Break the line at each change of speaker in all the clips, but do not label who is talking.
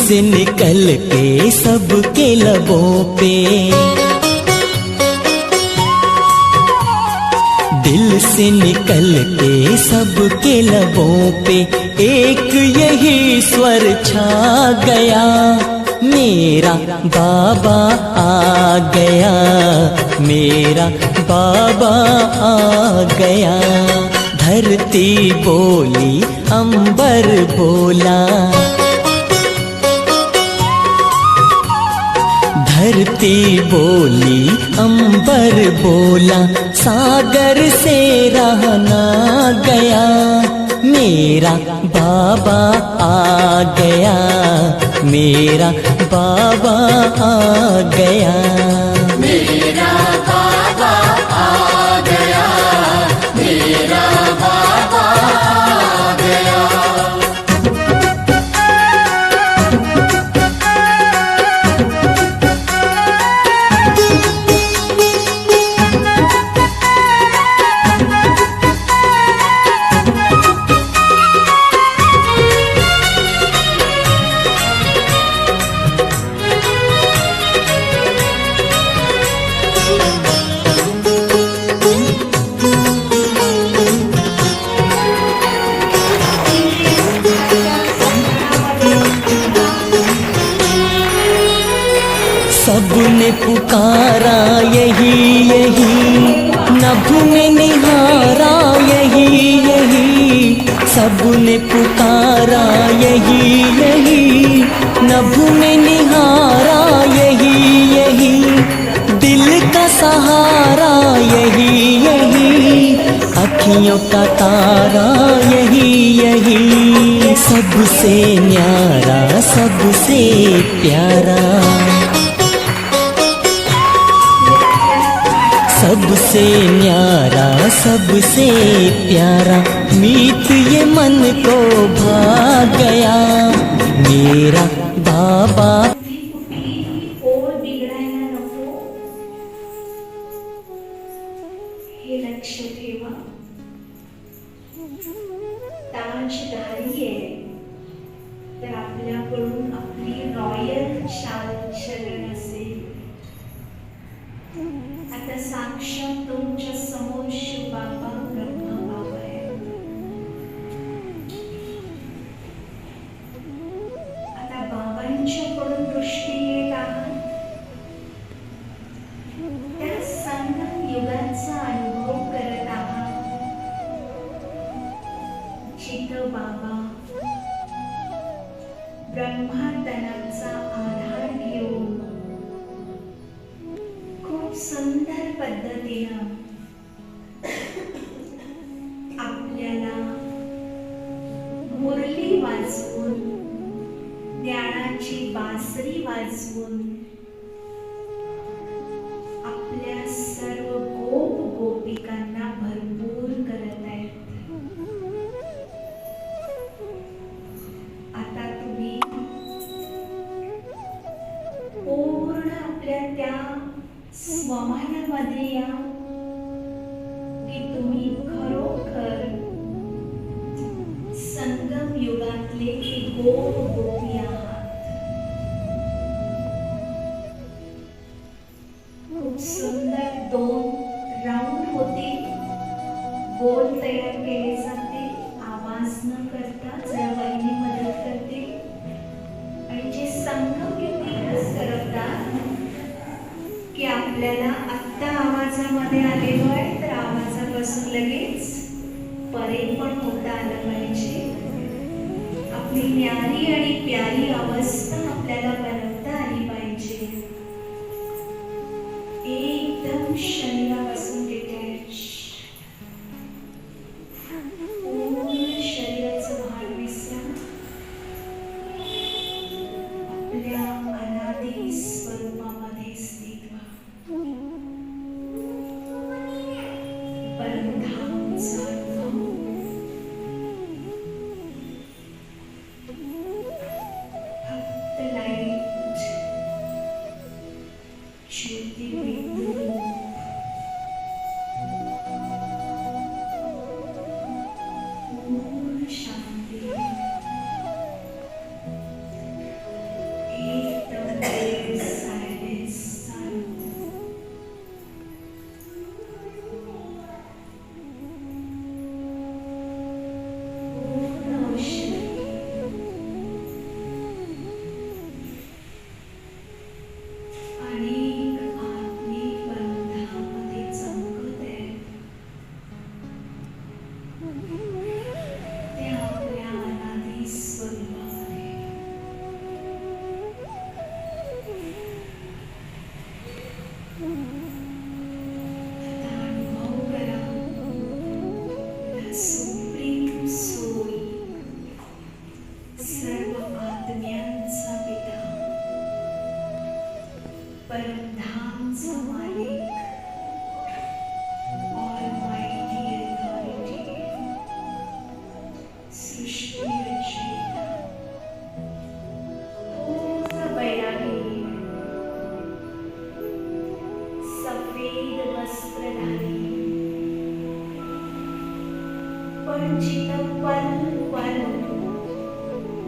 से निकल के सबके लबों पे, दिल से निकल के सबके लबों पे एक यही स्वर छा गया, मेरा बाबा आ गया, मेरा बाबा आ गया। धरती बोली अंबर बोला, धरती बोली अंबर बोला, सागर से रह ना गया, मेरा बाबा आ गया, मेरा बाबा आ गया।
मेरा बाबा आ गया, मेरा बाबा आ गया।
सबने पुकारा यही यही, नभ में निहारा यही यही, सबने पुकारा यही यही, नभ में निहारा यही यही, दिल का सहारा यही यही, अखियों का तारा यही यही, सबसे न्यारा सबसे प्यारा, सबसे न्यारा सबसे प्यारा, मीत ये मन को भा गया, मेरा बाबा।
ओर बिघडायला नको हे लक्ष ठेवा। ताजधारी आहे तर आपल्याकडून आपली रॉयल शाल शरण असेल। आता साक्षात तुमच्या समोर शिवबाबा ब्रह्मा बाबा आहे। आता बाबांच्याकडून दृष्टी येत आहात त्या संगम युगाचा अनुभव करत आहात, जिथं बाबा ब्रह्मांडाचा आधार घेऊन खूप सुंदर पद्धतीनं आपल्याला मुरली वाजवून, ज्ञानाची बासरी वाजवून आपल्या सर्व गोप गोपिकांना भरपूर करत आहेत। आता तुम्ही पूर्ण आपल्या त्या स्वमानामध्ये या की तुम्ही खरोखर संगम युगातले गोप गोपी आहात। खूप सुंदर 2 राऊंड होते, गोल तयार केले जाते, आवाज न करता जरा वहिनी मदत करते आणि जे संगम युगी करतात की आपल्याला आत्ता आवाजामध्ये आलेलो आहे तर आवाजापासून लगेच परे पण होता आलं पाहिजे। आपली न्यारी आणि प्यारी अवस्था आपल्याला बनवता आली पाहिजे। एकदम शरीरापासून डिटॅच, पूर्ण शरीराचं भान विसरा, आपल्या अनादी स्वरूपामध्ये स्थित व्हा। परमधामचा अनुभव फक्त लाईट, ज्योतिर्बिंदू, ते आपल्या अनादी स्वरूपामध्ये आता अनुभव करा त्या सुप्रीम सोल, सर्व आत्म्यांचा पिता, परमधामचा मालिक, Almighty Authority, सृष्टी रचयिता, पूर्ण बैरागी, सफेद वस्त्रधारी, पण जिथं पल पल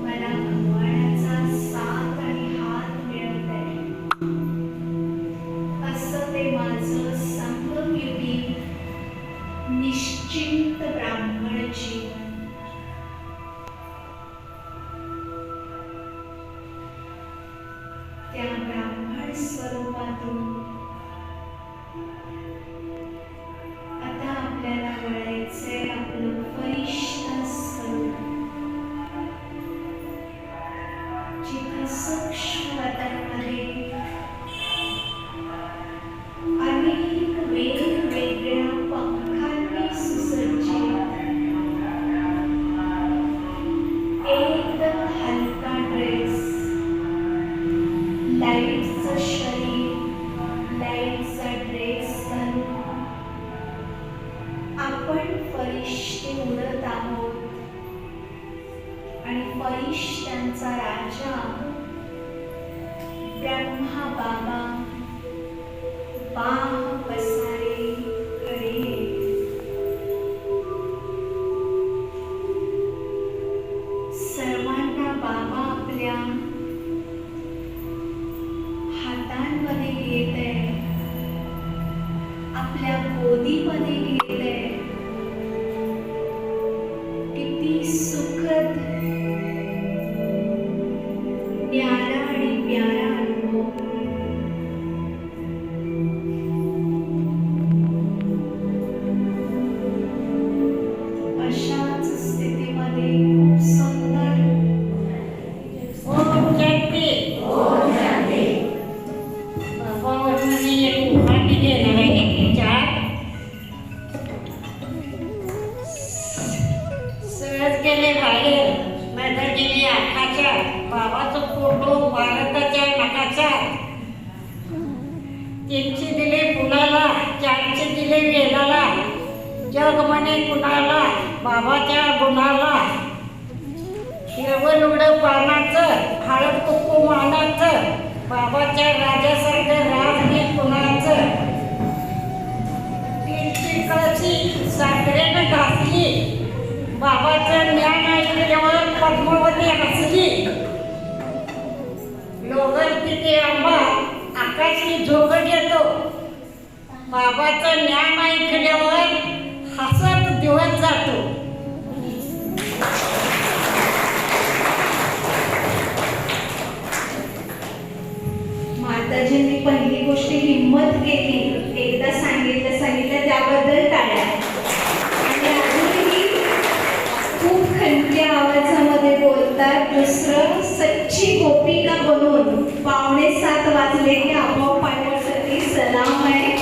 मला भगवानाचा साथ आणि हात मिळत आहे, असं ते माझं संगमयुगी निश्चिंत ब्राह्मण जीवन. त्या ब्राह्मण स्वरूपातून आता आपल्याला वळायचंय आपलं वरिष्ठ स्वरूप, जिथं सूक्ष्म वतनमध्ये अनेक वेगवेगळ्या पंखांनी सुसज्जित एकदम हलका ड्रेस, लाईटचं शरीर, लाईटचा ड्रेस घालून आपण फरिश्ते उडत आहोत आणि फरिश्त्यांचा राजा ब्रह्मा बाबा बाह पसारे खडे. सर्वांना बाबा आपल्या हातांमध्ये घेत आहे, आपल्या गोदीमध्ये घेत आहे. किती सुखद, न्यारा आणि प्यारा अनुभव. अशाच स्थितीमध्ये खूप सुंदर
ओम शांती. बाबावरून मी एक उपाधी देणार आहे. सहज गेले बाहेर, नजर गेली आकाशात, बाबाचं फोटो भारताच्या नकाशात. तीनशे दिले फुलाला, चारशे दिले वेलाला, जग म्हणे कुणाला बाबाच्या गुणाला. हिरवं लुगडं पानाचं, हळद कुक्कू मानाचं, बाबाच्या राजासारखं राजने कुणाचं. तीनशे कळशी साखरेनं घातली, बाबाचं ज्ञान ऐकल्यावर पद्मावती हसली. लोगर तिथे आंबा आकाशी झोकट येतो, बाबाचं ज्ञान ऐकल्यावर हसत दिवस जातो.
माताजींनी पहिली गोष्ट हिंमत केली, एकदा सांगितलं त्याबद्दल टाळ्या. आणि अजूनही खूप खंड्या आवाजामध्ये बोलतात. दुसरं, सच्ची गोपिका बनून 6:15 वाजले की आपोआप पाठवण्यासाठी सलाम आहे.